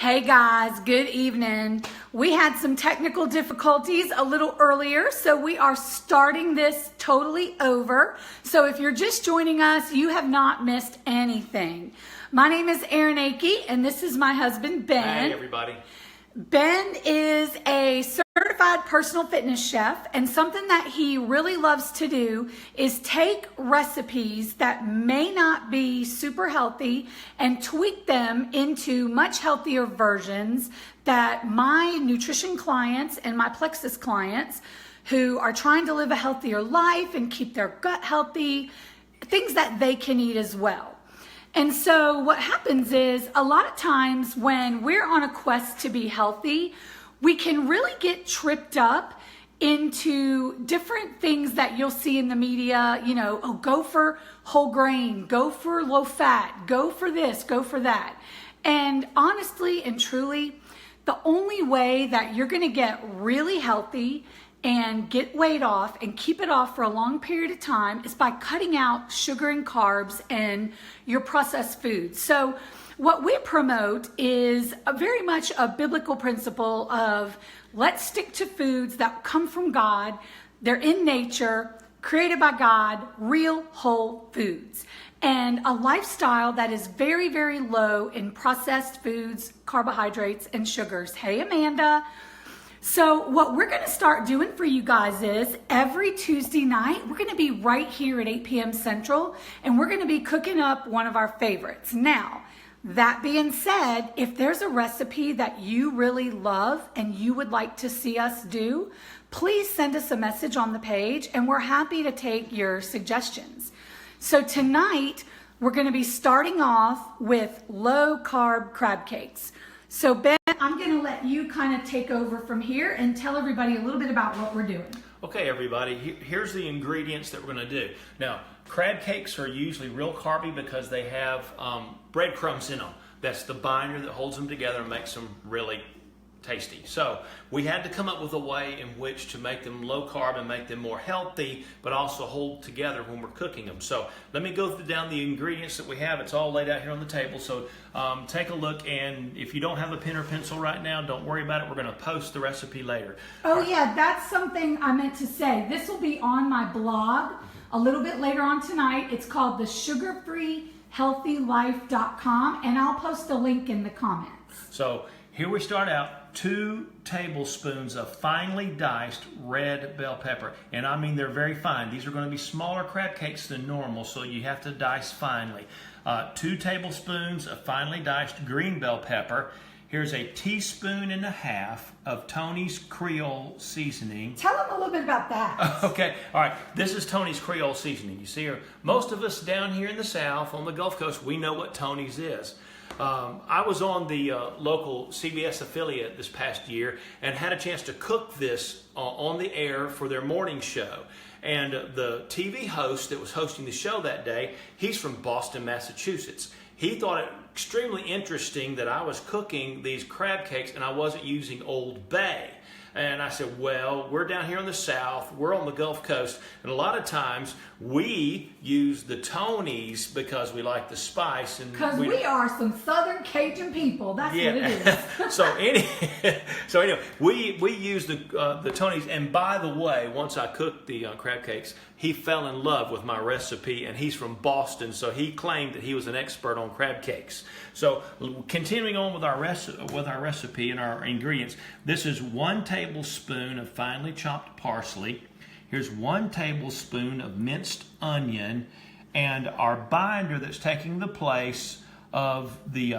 Hey guys, good evening. We had some technical difficulties a little earlier, so we are starting this totally over. So if you're just joining us, you have not missed anything. My name is Erin Akey, and this is my husband, Ben. Hey, everybody. Ben is a certified personal fitness chef, and something that he really loves to do is take recipes that may not be super healthy and tweak them into much healthier versions that my nutrition clients and my Plexus clients who are trying to live a healthier life and keep their gut healthy, things that they can eat as well. And so what happens is a lot of times when we're on a quest to be healthy, we can really get tripped up into different things that you'll see in the media, go for whole grain, go for low fat, go for this, go for that. And honestly and truly, the only way that you're going to get really healthy and get weight off and keep it off for a long period of time is by cutting out sugar and carbs and your processed foods. So what we promote is very much a biblical principle of let's stick to foods that come from God. They're in nature, created by God, real whole foods. And a lifestyle that is very, very low in processed foods, carbohydrates, and sugars. Hey, Amanda. So what we're going to start doing for you guys is every Tuesday night, we're going to be right here at 8 p.m. Central, and we're going to be cooking up one of our favorites. Now, that being said, if there's a recipe that you really love and you would like to see us do, please send us a message on the page, and we're happy to take your suggestions. So tonight, we're going to be starting off with low-carb crab cakes. So Ben, I'm going to let you kind of take over from here and tell everybody a little bit about what we're doing. Okay, everybody, here's the ingredients that we're going to do. Now, crab cakes are usually real carby because they have breadcrumbs in them. That's the binder that holds them together and makes them really tasty. So we had to come up with a way in which to make them low carb and make them more healthy, but also hold together when we're cooking them. So let me go down the ingredients that we have. It's all laid out here on the table. So take a look, and if you don't have a pen or pencil right now, don't worry about it. We're going to post the recipe later. Oh yeah, that's something I meant to say. This will be on my blog a little bit later on tonight. It's called the sugarfreehealthylife.com, and I'll post a link in the comments. So here we start out. 2 tablespoons of finely diced red bell pepper. And I mean they're very fine. These are going to be smaller crab cakes than normal, so you have to dice finely. 2 tablespoons of finely diced green bell pepper. Here's a teaspoon and a half of Tony's Creole seasoning. Tell them a little bit about that. Okay, all right. This is Tony's Creole seasoning. You see her. Most of us down here in the South, on the Gulf Coast, we know what Tony's is. I was on the local CBS affiliate this past year and had a chance to cook this on the air for their morning show. And the TV host that was hosting the show that day, he's from Boston, Massachusetts. He thought it extremely interesting that I was cooking these crab cakes and I wasn't using Old Bay. And I said, well, we're down here in the South, we're on the Gulf Coast, and a lot of times we use the Tonys because we like the spice. Because we are some Southern Cajun people, that's what it is. so anyway, we use the Tonys, and by the way, once I cooked the crab cakes, he fell in love with my recipe, and he's from Boston, so he claimed that he was an expert on crab cakes. So continuing on with our recipe and our ingredients, this is 1 tablespoon of finely chopped parsley. Here's 1 tablespoon of minced onion, and our binder that's taking the place of the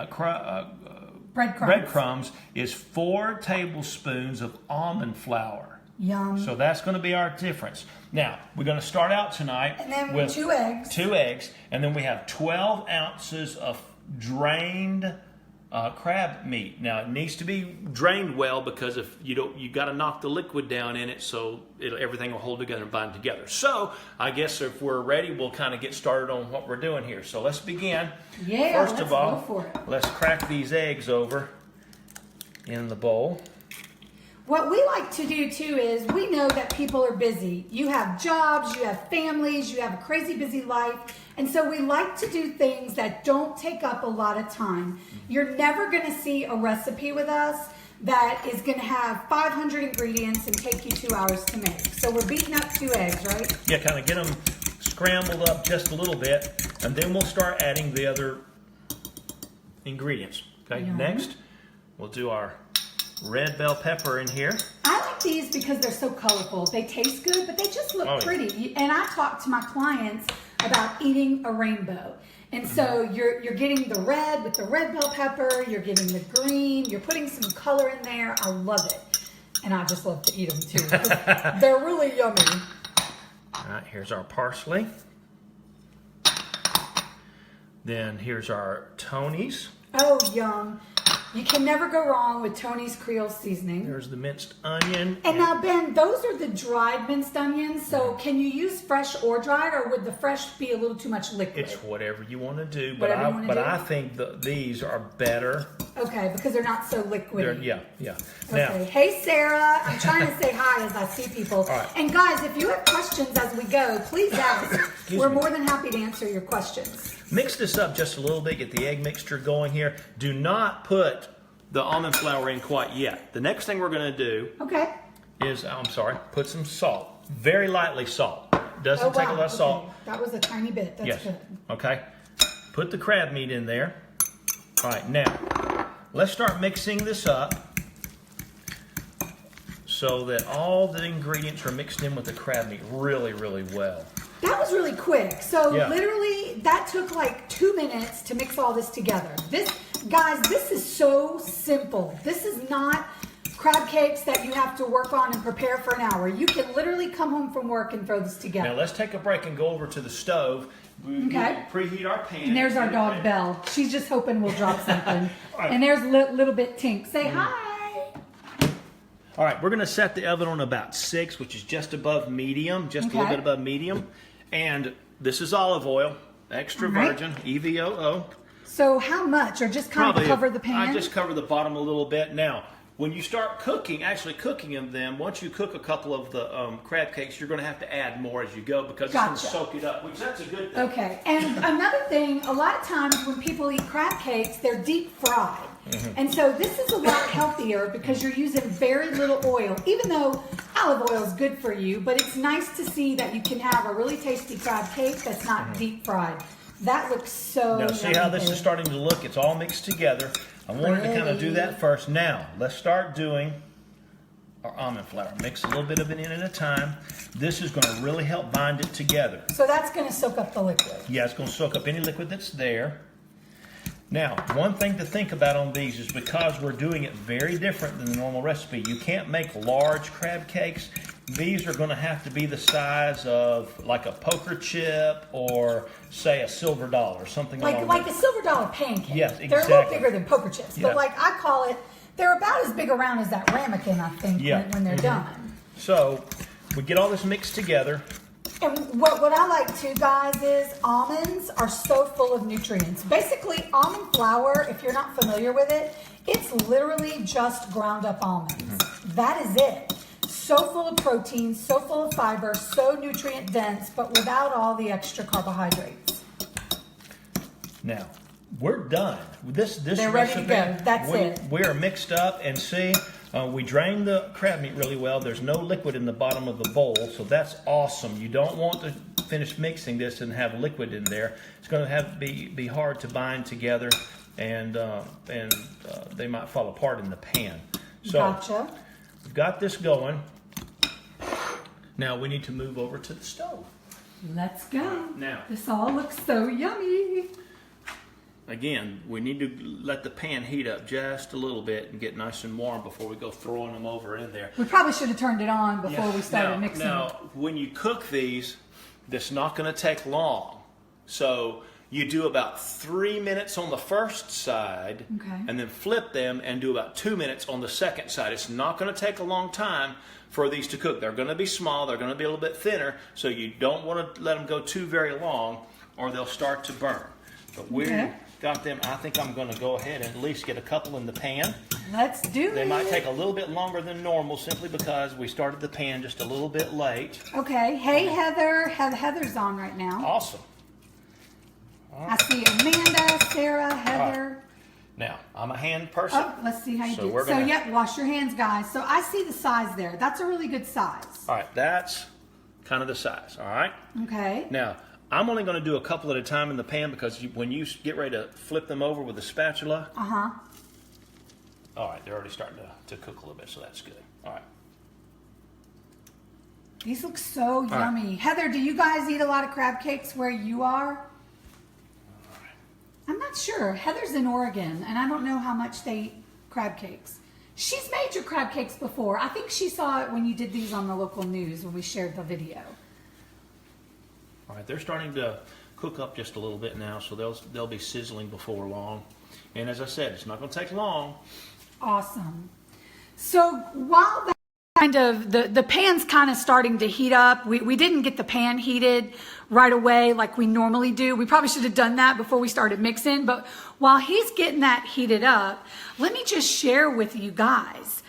breadcrumbs is 4 tablespoons of almond flour. Yum. So that's going to be our difference. Now, we're going to start out tonight with 2 eggs. 2 eggs, and then we have 12 ounces of drained crab meat. Now, it needs to be drained well because if you don't, you got to knock the liquid down in it so everything will hold together and bind together. So, I guess if we're ready, we'll kind of get started on what we're doing here. So, let's begin. Yeah, First of all, go for it. Let's crack these eggs over in the bowl. What we like to do too is we know that people are busy. You have jobs, you have families, you have a crazy busy life, And so we like to do things that don't take up a lot of time. You're never going to see a recipe with us that is going to have 500 ingredients and take you 2 hours to make. So we're beating up 2 eggs, right? Yeah, kind of get them scrambled up just a little bit, and then we'll start adding the other ingredients. Okay, Yum. Next we'll do our red bell pepper in here. I like these because they're so colorful. They taste good, but they just look pretty. And I talk to my clients about eating a rainbow. And so you're getting the red with the red bell pepper, you're getting the green, you're putting some color in there. I love it. And I just love to eat them too. They're really yummy. All right, here's our parsley. Then here's our Tony's. Oh, yum. You can never go wrong with Tony's Creole seasoning. There's the minced onion. And now, Ben, those are the dried minced onions. So can you use fresh or dried, or would the fresh be a little too much liquid? It's whatever you want to do, I think these are better. Okay, because they're not so liquidy. Yeah. Okay. Now, Hey, Sarah. I'm trying to say hi as I see people. All right. And guys, if you have questions as we go, please ask. We're me. more than happy to answer your questions. mix this up just a little bit, get the egg mixture going here. Do not put the almond flour in quite yet. The next thing we're going to do is, put some salt. Very lightly salt. Doesn't take a lot of salt. That was a tiny bit. That's good. Okay. Put the crab meat in there. All right, now, let's start mixing this up so that all the ingredients are mixed in with the crab meat really, really well. That was really quick. So literally, that took like 2 minutes to mix all this together. Guys, this is so simple. This is not crab cakes that you have to work on and prepare for an hour. You can literally come home from work and throw this together. Now let's take a break and go over to the stove. Okay. Preheat our pan. And there's our dog Belle. She's just hoping we'll drop something. And there's little bit Tink. Say hi. All right, we're going to set the oven on about 6, which is just above medium, just a little bit above medium. And this is olive oil, extra virgin, EVOO. So how much? Or just kind of cover the pan? I just cover the bottom a little bit. Now, when you start cooking, actually cooking them, once you cook a couple of the crab cakes, you're going to have to add more as you go because it's going to soak it up, which that's a good thing. Okay, and another thing, a lot of times when people eat crab cakes, they're deep fried. And so this is a lot healthier because you're using very little oil, even though olive oil is good for you, but it's nice to see that you can have a really tasty crab cake that's not deep fried. That looks so Now see how this is starting to look? It's all mixed together. I wanted to kind of do that first. Now, let's start doing our almond flour. Mix a little bit of it in at a time. This is going to really help bind it together. So that's going to soak up the liquid. Yeah, it's going to soak up any liquid that's there. Now, one thing to think about on these is because we're doing it very different than the normal recipe, you can't make large crab cakes. These are going to have to be the size of like a poker chip or say a silver dollar, something like a silver dollar pancake. Yes, exactly. They're a little bigger than poker chips, but like I call it, they're about as big around as that ramekin, I think, when they're done. So we get all this mixed together. And what I like too, guys, is almonds are so full of nutrients. Basically, almond flour, if you're not familiar with it, it's literally just ground up almonds. That is it. So full of protein, so full of fiber, so nutrient dense, but without all the extra carbohydrates. Now, we're done. They're recipe, ready to go. That's it. We are mixed up, and see, we drained the crab meat really well. There's no liquid in the bottom of the bowl, so that's awesome. You don't want to finish mixing this and have liquid in there. It's going to have be hard to bind together, and they might fall apart in the pan. So gotcha. We've got this going. Now we need to move over to the stove. Let's go. Now, this all looks so yummy. Again, we need to let the pan heat up just a little bit and get nice and warm before we go throwing them over in there. We probably should have turned it on before we started mixing. Now, when you cook these, that's not going to take long. So you do about 3 minutes on the first side, and then flip them and do about 2 minutes on the second side. It's not going to take a long time for these to cook. They're going to be small. They're going to be a little bit thinner, so you don't want to let them go too very long or they'll start to burn. But we've got them. I think I'm going to go ahead and at least get a couple in the pan. Let's do it. They might take a little bit longer than normal simply because we started the pan just a little bit late. Okay. Hey, Heather. Heather's on right now. Awesome. I see Amanda, Sarah, Heather. Now, I'm a hand person. Oh, let's see how you do. We're So, yep, wash your hands, guys. So, I see the size there. That's a really good size. All right, that's kind of the size, all right? Okay. Now, I'm only going to do a couple at a time in the pan because when you get ready to flip them over with the spatula. Uh-huh. All right, they're already starting to cook a little bit, so that's good. All right. These look so yummy. Right. Heather, do you guys eat a lot of crab cakes where you are? I'm not sure. Heather's in Oregon, and I don't know how much they eat crab cakes. She's made your crab cakes before. I think she saw it when you did these on the local news when we shared the video. All right, they're starting to cook up just a little bit now, so they'll be sizzling before long. And as I said, it's not going to take long. Awesome. So while that kind of the pan's kind of starting to heat up, we didn't get the pan heated right away like we normally do. We probably should have done that before we started mixing, but while he's getting that heated up, let me just share with you guys.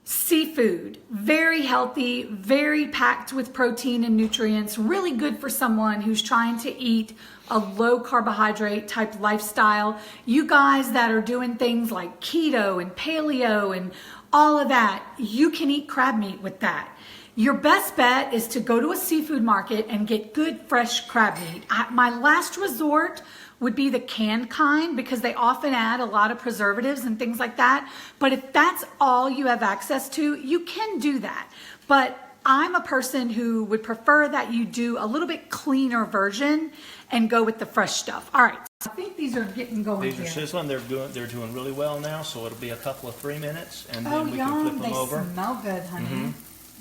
Seafood, very healthy, very packed with protein and nutrients, really good for someone who's trying to eat a low carbohydrate type lifestyle. You guys that are doing things like keto and paleo and all of that, you can eat crab meat with that. Your best bet is to go to a seafood market and get good fresh crab meat. My last resort would be the canned kind because they often add a lot of preservatives and things like that. But if that's all you have access to, you can do that. But I'm a person who would prefer that you do a little bit cleaner version and go with the fresh stuff. All right, so I think these are getting going. These are sizzling. They're doing really well now. So it'll be a couple of 3 minutes, and then we yum. can flip them over. They smell good, honey. Mm-hmm.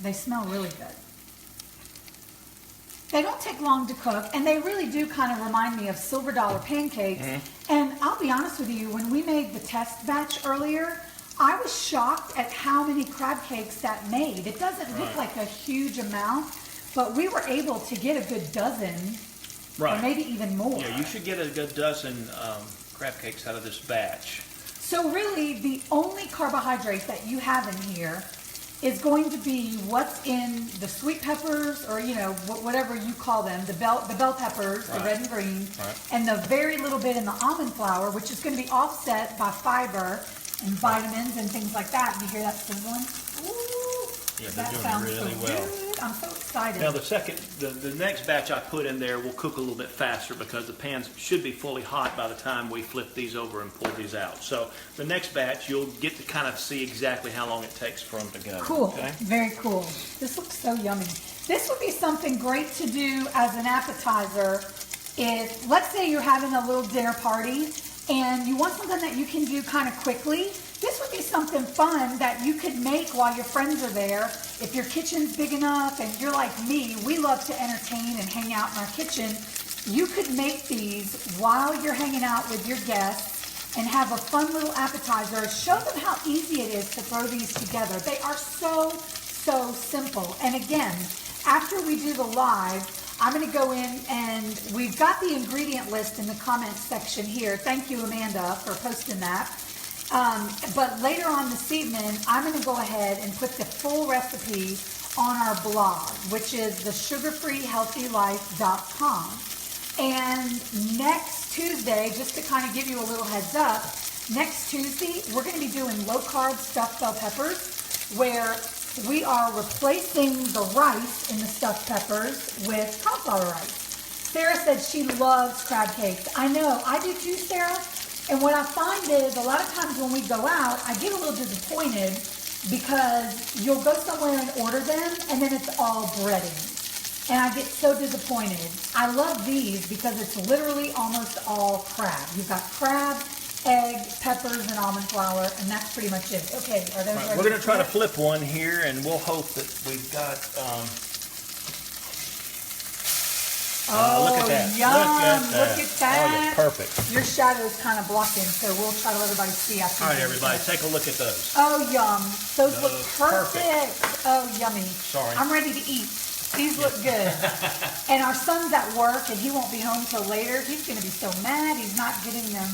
They smell really good. They don't take long to cook, and they really do kind of remind me of silver dollar pancakes. Mm-hmm. And I'll be honest with you, when we made the test batch earlier, I was shocked at how many crab cakes that made. It doesn't look like a huge amount, but we were able to get a good dozen, or maybe even more. Yeah, you should get a good dozen crab cakes out of this batch. So really, the only carbohydrate that you have in here is going to be what's in the sweet peppers, or whatever you call them, the bell peppers, the red and green, and the very little bit in the almond flour, which is going to be offset by fiber and vitamins and things like that. You hear that sizzling? Ooh, yeah, they're doing really well. Good. I'm so excited. Now the next batch I put in there will cook a little bit faster because the pans should be fully hot by the time we flip these over and pull these out. So the next batch, you'll get to kind of see exactly how long it takes for them to go. Cool. Okay? Very cool. This looks so yummy. This would be something great to do as an appetizer if, let's say you're having a little dinner party and you want something that you can do kind of quickly. This would be something fun that you could make while your friends are there. If your kitchen's big enough and you're like me, we love to entertain and hang out in our kitchen. You could make these while you're hanging out with your guests and have a fun little appetizer. Show them how easy it is to throw these together. They are so simple. And again, after we do the live, I'm going to go in and we've got the ingredient list in the comments section here. Thank you, Amanda, for posting that. But later on this evening, I'm going to go ahead and put the full recipe on our blog, which is thesugarfreehealthylife.com. And next Tuesday, just to kind of give you a little heads up, next Tuesday, we're going to be doing low-carb stuffed bell peppers, where we are replacing the rice in the stuffed peppers with cauliflower rice. Sarah said she loves crab cakes. I know, I do too, Sarah. And what I find is a lot of times when we go out, I get a little disappointed because you'll go somewhere and order them and then it's all breading. And I get so disappointed. I love these because it's literally almost all crab. You've got crab, egg, peppers, and almond flour, and that's pretty much it. Okay, are those ready? We're going to try to flip one here, and we'll hope that we've got... look at that. Yum. Look at that. Oh, yeah, perfect. Your shadow's kind of blocking, so we'll try to let everybody see after. All right, everybody, take a look at those. Oh, yum. Those look perfect. Oh, yummy. Sorry. I'm ready to eat. These look good. And our son's at work, and he won't be home till later. He's going to be so mad he's not getting them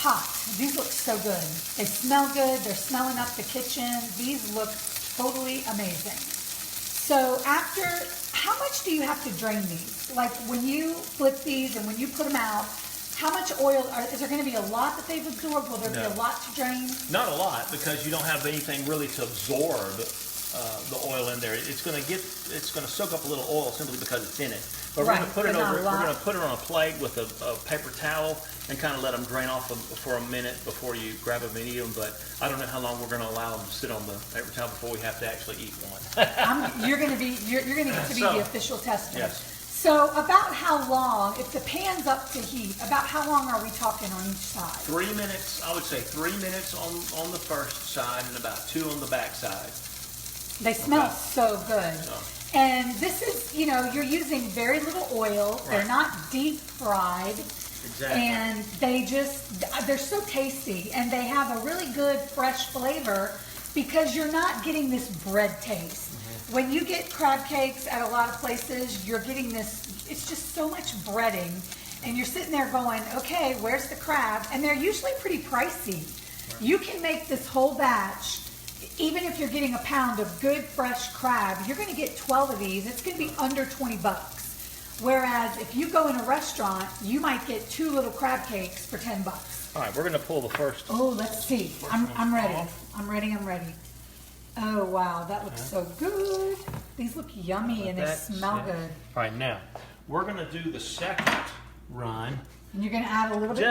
hot. These look so good. They smell good. They're smelling up the kitchen. These look totally amazing. So after how much do you have to drain these? Like when you flip these and when you put them out, how much oil, is there going to be a lot that they've absorbed? Will there be a lot to drain? Not a lot, because you don't have anything really to absorb the oil in there. It's going to soak up a little oil simply because it's in it. But we're going to put it over. We're going to put it on a plate with a paper towel and kind of let them drain off for a minute before you grab them and eat them. But I don't know how long we're going to allow them to sit on the paper towel before we have to actually eat one. You're going to get to be the official tester. Yes. So about how long, if the pan's up to heat, about how long are we talking on each side? 3 minutes. I would say 3 minutes on the first side and about 2 on the back side. They smell so good. And this is, you're using very little oil. Right. They're not deep fried. Exactly. And they're so tasty. And they have a really good fresh flavor because you're not getting this bread taste. Mm-hmm. When you get crab cakes at a lot of places, you're getting this, it's just so much breading. And you're sitting there going, okay, where's the crab? And they're usually pretty pricey. Right. You can make this whole batch. Even if you're getting a pound of good fresh crab, you're going to get 12 of these. It's going to be under $20. Whereas if you go in a restaurant, you might get 2 little crab cakes for $10. All right, we're going to pull the first. Oh, let's see. I'm ready. I'm ready. Oh, wow. That looks so good. These look yummy and they smell good. All right, now we're going to do the second run. And you're going to add a little bit more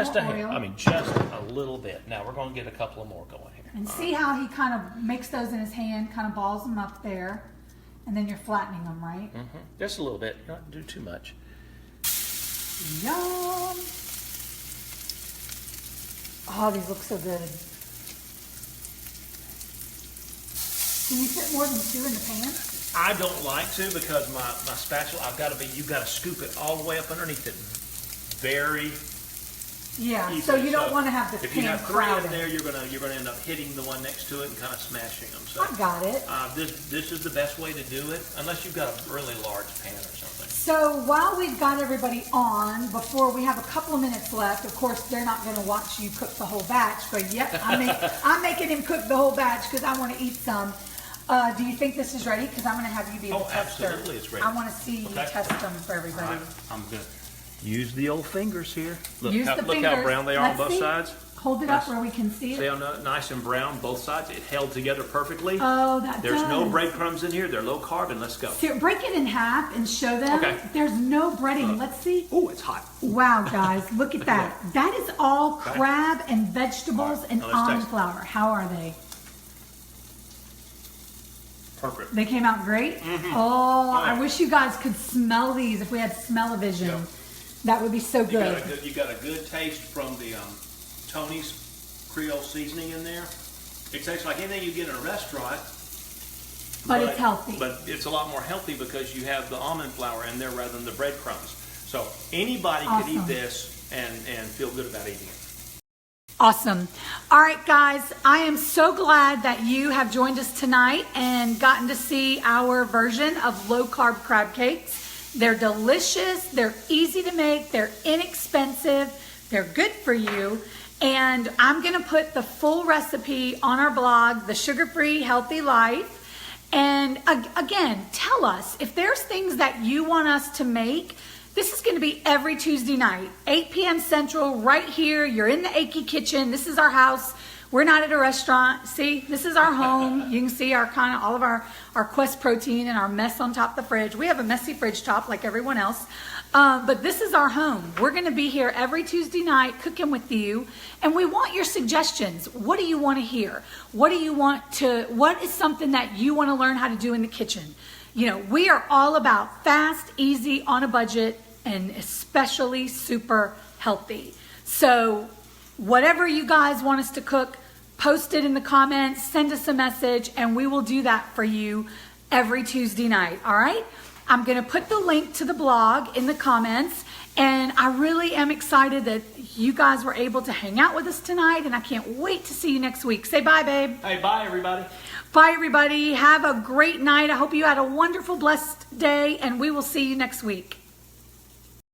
oil. Just a little bit. Now we're going to get a couple of more going here. And see how he kind of makes those in his hand, kind of balls them up there. And then you're flattening them, right? Mm-hmm. Just a little bit. You don't have to do too much. Yum! Oh, these look so good. Can you fit more than 2 in the pan? I don't like to because my spatula, you've got to scoop it all the way up underneath it. Very easy. So you don't want to have the if you pan have 3 crowded. in there, you're gonna end up hitting the one next to it and kind of smashing them. So I got it. This is the best way to do it, unless you've got a really large pan or something. So while we've got everybody on, before we have a couple of minutes left, of course they're not going to watch you cook the whole batch, but yep, I'm making him cook the whole batch because I want to eat some. Do you think this is ready? Because I'm going to have you be the tester. Absolutely, it's ready. I want to see you test them for everybody. All right, I'm good. Use the old fingers here. Look Use the fingers. How brown they are on both sides. Hold it up where we can see it. See how nice and brown both sides? It held together perfectly. Oh, There's no breadcrumbs in here. They're low carb, and let's go. So break it in half and show them. Okay. There's no breading. Let's see. Oh, it's hot. Wow, guys, look at that. That is all crab and vegetables and almond flour. How are they? Perfect. They came out great? Mm-hmm. Oh, I wish you guys could smell these if we had smell-o-vision. Yep. That would be so good. You got a good taste from the Tony's Creole seasoning in there. It tastes like anything you get in a restaurant. But it's healthy. But it's a lot more healthy because you have the almond flour in there rather than the breadcrumbs. So anybody could eat this and feel good about eating it. Awesome. All right, guys, I am so glad that you have joined us tonight and gotten to see our version of low-carb crab cakes. They're delicious, they're easy to make, they're inexpensive, they're good for you. And I'm going to put the full recipe on our blog, The Sugar-Free Healthy Life. And again, tell us if there's things that you want us to make. This is going to be every Tuesday night, 8 p.m. Central, right here. You're in the Akey kitchen. This is our house. We're not at a restaurant. See, this is our home. You can see our all of our Quest protein and our mess on top of the fridge. We have a messy fridge top like everyone else. But this is our home. We're going to be here every Tuesday night cooking with you. And we want your suggestions. What do you want to hear? What is something that you want to learn how to do in the kitchen? We are all about fast, easy, on a budget, and especially super healthy. So whatever you guys want us to cook, post it in the comments, send us a message, and we will do that for you every Tuesday night, all right? I'm going to put the link to the blog in the comments, and I really am excited that you guys were able to hang out with us tonight, and I can't wait to see you next week. Say bye, babe. Hey, bye, everybody. Bye, everybody. Have a great night. I hope you had a wonderful, blessed day, and we will see you next week.